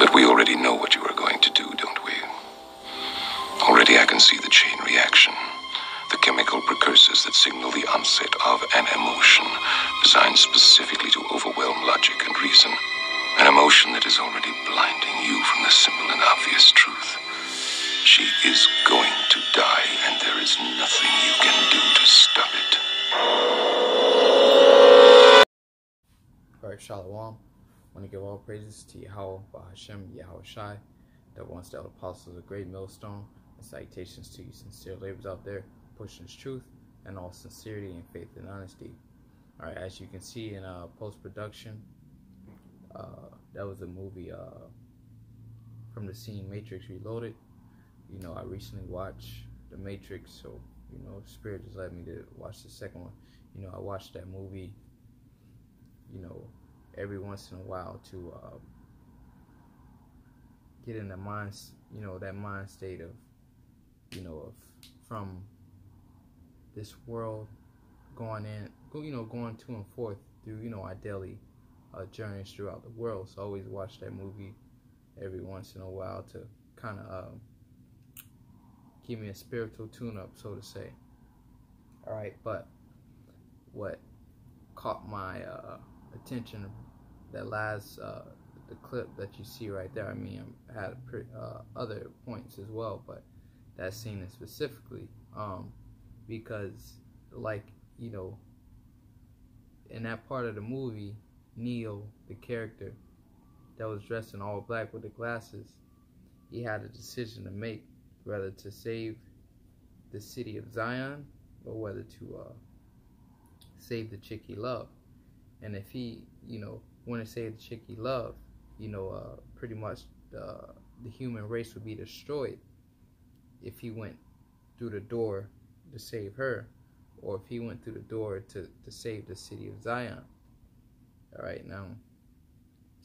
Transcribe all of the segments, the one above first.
But we already know what you are going to do, don't we? Already I can see the chain reaction. The chemical precursors that signal the onset of an emotion designed specifically to overwhelm logic and reason. An emotion that is already blinding you from the simple and obvious truth. She is going to die, and there is nothing you can do to stop it. Alright, Shalom. I want to give all praises to Yahweh, Bahashem, Yahweh Shai, that once the apostles of great millstone, and salutations to you sincere laborers out there, pushing this truth and all sincerity and faith and honesty. Alright, as you can see in post-production, that was a movie from the scene Matrix Reloaded. You know, I recently watched The Matrix, so, you know, Spirit just led me to watch the second one. You know, I watched that movie, you know, every once in a while to get in the mind, you know, that mind state of, you know, from this world going to and forth through, you know, our daily journeys throughout the world. So I always watch that movie every once in a while to kind of give me a spiritual tune-up, so to say. All right, but what caught my attention, that last the clip that you see right there. I mean, I had other points as well, but that scene is specifically because, like, you know, in that part of the movie, Neo, the character that was dressed in all black with the glasses, he had a decision to make, whether to save the city of Zion or whether to save the chick he loved. And if he, you know, wanted to save the chick he loved, you know, pretty much the human race would be destroyed if he went through the door to save her, or if he went through the door to save the city of Zion. All right, now,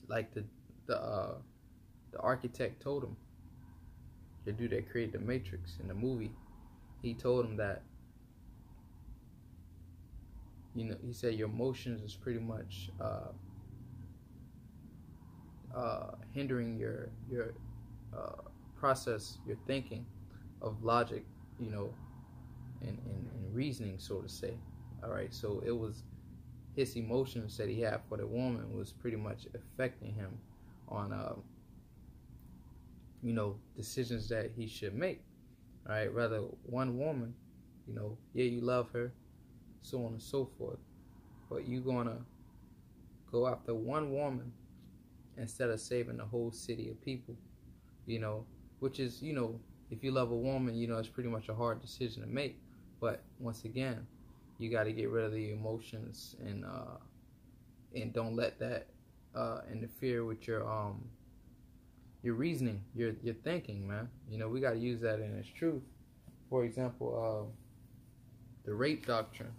like the architect told him, the dude that created the Matrix in the movie, he told him that, you know, he said your emotions is pretty much hindering your process, your thinking of logic, you know, and reasoning, so to say. All right, so it was his emotions that he had for the woman was pretty much affecting him on you know, decisions that he should make. All right, rather one woman, you know, yeah, you love her, so on and so forth, but you gonna go after one woman instead of saving the whole city of people, you know, which is, you know, if you love a woman, you know, it's pretty much a hard decision to make. But once again, you got to get rid of the emotions and don't let that interfere with your reasoning, your thinking, man. You know, we got to use that in its truth. For example, the rape doctrine.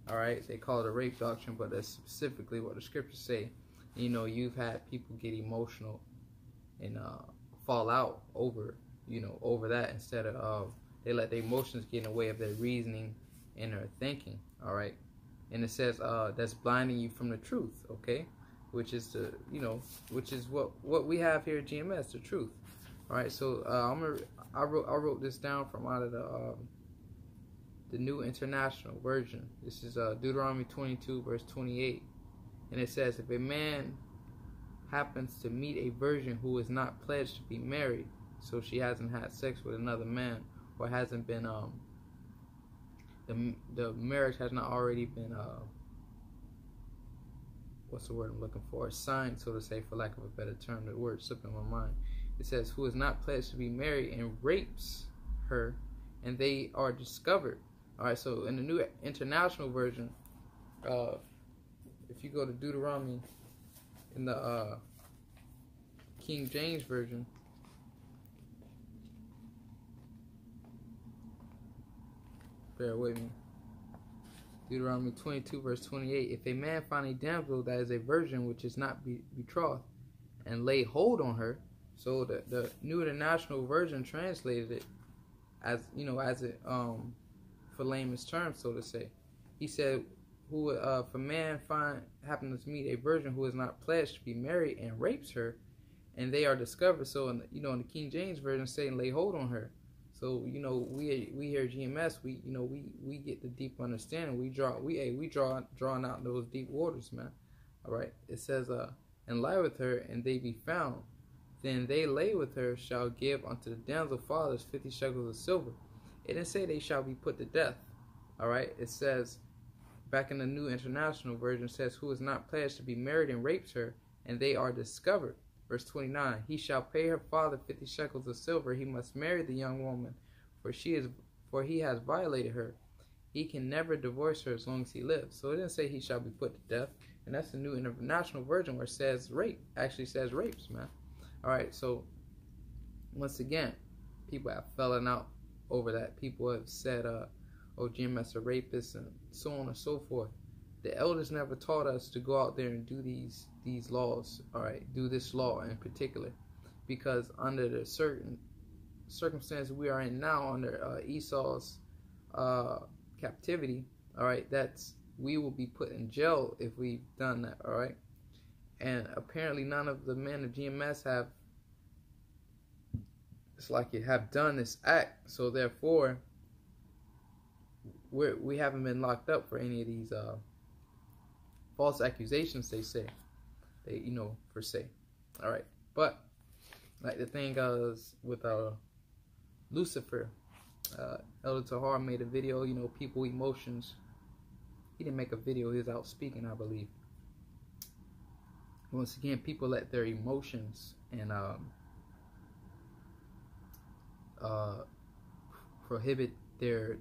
All right, they call it a rape doctrine, but that's specifically what the scriptures say. You know, you've had people get emotional and fall out over, you know, over that, instead of they let their emotions get in the way of their reasoning and their thinking. All right, and it says that's blinding you from the truth. Okay, which is the, you know, which is what we have here at GMS, the truth. All right, so I wrote this down from out of the New International Version. This is Deuteronomy 22 verse 28, and it says, if a man happens to meet a virgin who is not pledged to be married, so she hasn't had sex with another man, or hasn't been the marriage has not already been what's the word I'm looking for, signed, so to say, for lack of a better term. The word slipped in my mind. It says, who is not pledged to be married and rapes her, and they are discovered. All right, so in the New International Version, if you go to Deuteronomy in the King James Version, bear with me. Deuteronomy 22 verse 28. If a man find a damsel that is a virgin which is not betrothed, and lay hold on her, so the New International Version translated it as, you know, as it for layman's terms, so to say. He said, who if a man happens to meet a virgin who is not pledged to be married and rapes her, and they are discovered. So in in the King James version, saying lay hold on her. So we here at GMS, we get the deep understanding. We drawing out those deep waters, man. All right. It says and lie with her, and they be found. Then they lay with her shall give unto the damsel fathers 50 shekels of silver. It didn't say they shall be put to death. All right. It says back in the New International Version, it says who is not pledged to be married and rapes her, and they are discovered. Verse 29, he shall pay her father 50 shekels of silver. He must marry the young woman, for he has violated her. He can never divorce her as long as he lives. So it didn't say he shall be put to death. And that's the New International Version where it says rape. Actually says rapes, man. All right, so once again, people have fallen out over that. People have said, oh, GMS a rapist, and so on and so forth. The elders never taught us to go out there and do these laws, all right, do this law in particular, because under the certain circumstances we are in now, under Esau's captivity, all right, we will be put in jail if we've done that, all right. And apparently none of the men of GMS have done this act, so therefore we haven't been locked up for any of these false accusations they say. They, per se. All right. But like the thing is with Lucifer, Elder Tahar made a video, people emotions. He didn't make a video, he was out speaking, I believe. Once again, people let their emotions and prohibit their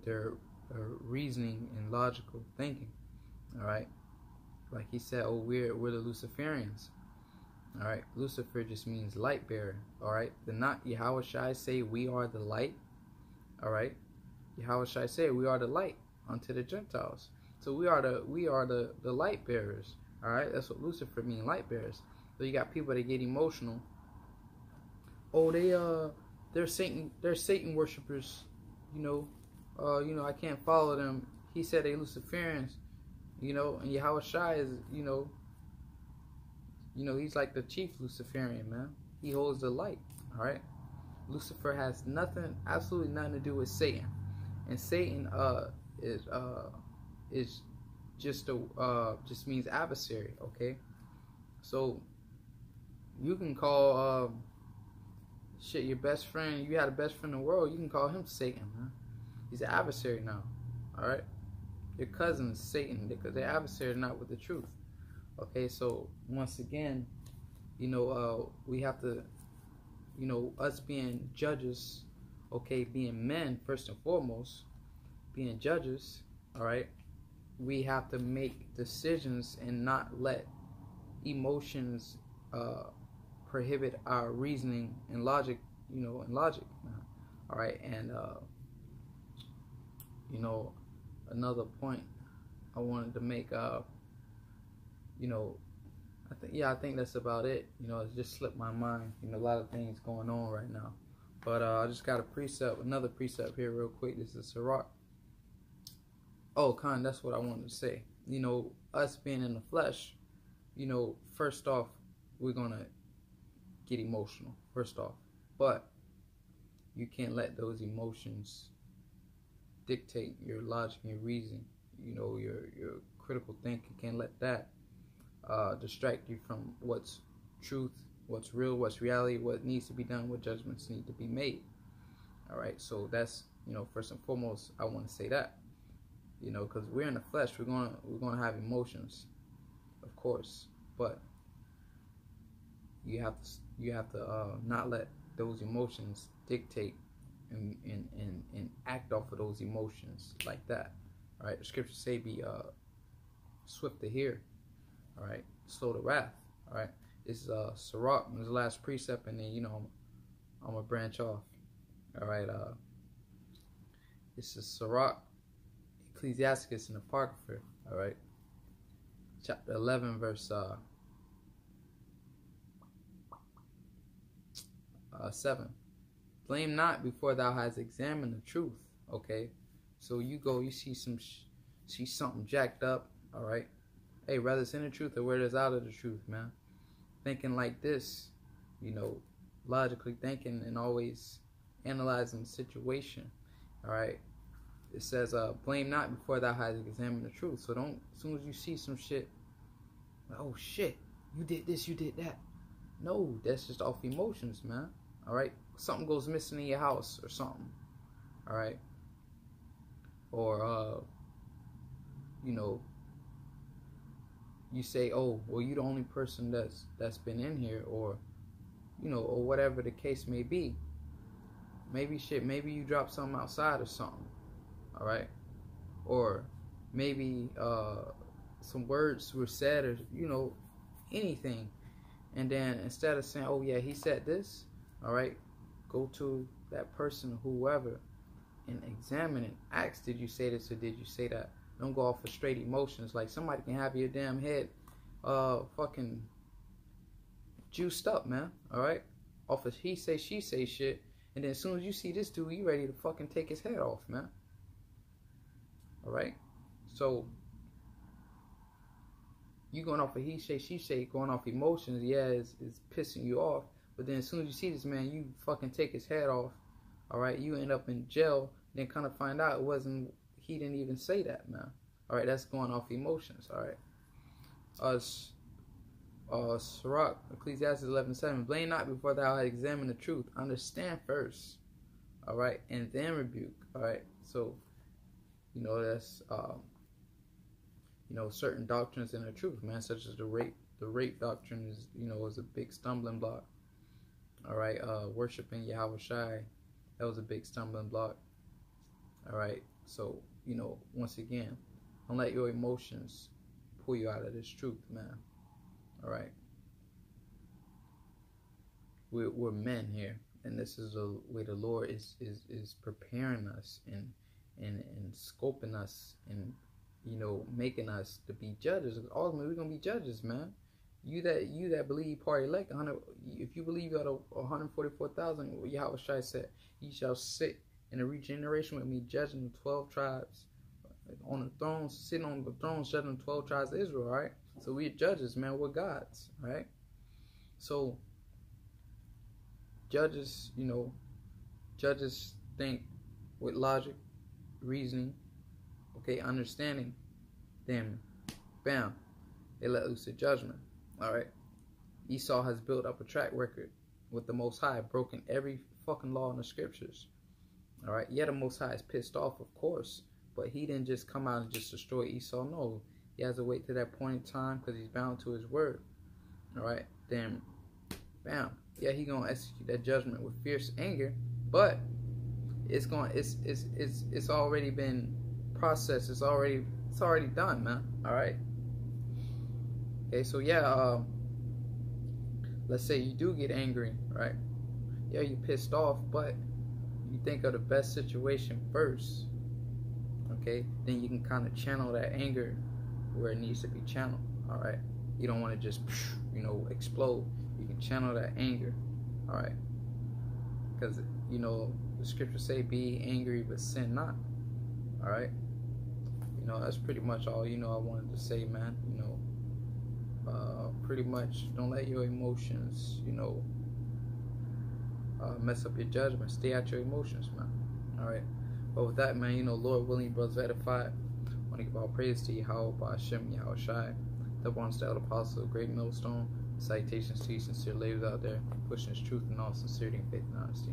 reasoning and logical thinking. All right. Like he said, oh, we're the Luciferians. All right. Lucifer just means light bearer. All right. The not Yahweh Shai say we are the light. All right. Yahweh Shai say we are the light unto the Gentiles. So we are the light bearers. All right. That's what Lucifer means, light bearers. So you got people that get emotional. Oh, they're Satan worshipers. I can't follow them. He said they Luciferians. And Yahweh Shai is, he's like the chief Luciferian, man. He holds the light, all right? Lucifer has absolutely nothing to do with Satan. And Satan is just means adversary, okay? So you can call your best friend, you had a best friend in the world, you can call him Satan, man. He's an adversary now, all right? Your cousin is Satan because they're adversaries, not with the truth. Okay, so once again, we have to, us being judges, okay, being men first and foremost, being judges, all right, we have to make decisions and not let emotions prohibit our reasoning and logic, all right, and another point I wanted to make, I think that's about it. It just slipped my mind. A lot of things going on right now. But I just got another precept here real quick. This is Sirach. Oh, Khan, that's what I wanted to say. Us being in the flesh, first off, we're going to get emotional, first off. But you can't let those emotions dictate your logic and your reasoning. Your critical thinking. Can't let that distract you from what's truth, what's real, what's reality, what needs to be done, what judgments need to be made. All right, so that's first and foremost, I want to say that, because we're in the flesh, we're gonna have emotions, of course, but you have to not let those emotions dictate and act off of those emotions like that. All right, the scriptures say be swift to hear, all right, slow to wrath. All right, this is Sirach, this is the last precept, and then I'm gonna branch off. All right, this is Sirach, Ecclesiasticus, and Apocrypha. All right, chapter 11, verse 7. Blame not before thou hast examined the truth. Okay, so you see something jacked up. All right, hey, whether it's in the truth or whether it's out of the truth, man. Thinking like this, you know, logically thinking and always analyzing the situation. All right. It says, blame not before thou hast examined the truth. So don't, as soon as you see some shit, oh shit, you did this, you did that. No, that's just off emotions, man. All right. Something goes missing in your house or something. All right. Or, you know, you say, oh, well, you're the only person that's been in here, or, you know, or whatever the case may be. Maybe you dropped something outside or something. All right. Or maybe some words were said, or, you know, anything. And then instead of saying, oh yeah, he said this, all right, go to that person, whoever, and examine it. Ask, did you say this or did you say that? Don't go off of straight emotions. Like, somebody can have your damn head fucking juiced up, man. All right, off of he say, she say shit. And then as soon as you see this dude, you ready to fucking take his head off, man. All right. So you going off of he say, she say, going off emotions, yeah, it's pissing you off. But then as soon as you see this man, you fucking take his head off. All right, you end up in jail. Then kind of find out it wasn't, he didn't even say that, man. All right, that's going off emotions. All right. Sirach, Ecclesiastes 11:7. Blame not before thou hast examined the truth. Understand first. All right, and then rebuke. All right. So, you know, that's you know, certain doctrines in the truth, man, such as the rape doctrine is, you know, is a big stumbling block. All right, worshiping Yahweh Shai, that was a big stumbling block. All right, so, you know, once again, don't let your emotions pull you out of this truth, man. All right, we're men here, and this is the way the Lord is preparing us and scoping us and, you know, making us to be judges. Ultimately, we're gonna be judges, man. You that believe part elect, if you believe out of 144,000, Yahweh Shai said, "Ye shall sit in a regeneration with me, judging the 12 tribes on the thrones, sitting on the thrones, judging the 12 tribes of Israel." All right, so we're judges, man. We're gods, all right. So judges, you know, judges think with logic, reasoning, okay, understanding. Then, bam, they let loose a judgment. All right. Esau has built up a track record with the Most High, broken every fucking law in the scriptures. All right. Yeah, the Most High is pissed off, of course, but he didn't just come out and just destroy Esau. No, he has to wait to that point in time because he's bound to his word. All right. Then, bam. Yeah, he gonna execute that judgment with fierce anger, but it's already been processed. It's already done, man. All right. Okay, so yeah, let's say you do get angry, right? Yeah, you're pissed off, but you think of the best situation first. Okay, then you can kind of channel that anger where it needs to be channeled. All right, you don't want to just, you know, explode. You can channel that anger. All right, because, you know, the scriptures say, "Be angry, but sin not." All right. You know, that's pretty much all, you know, I wanted to say, man. You know, pretty much don't let your emotions, you know, mess up your judgment. Stay out your emotions, man. All right. But with that, man, you know, Lord willing, brothers edified. I want to give all praise to Yahweh, Ba'ashem, Yahweh Shai, the one stout apostle, great millstone. Salutations to you sincere ladies out there, pushing his truth in all sincerity and faith and honesty.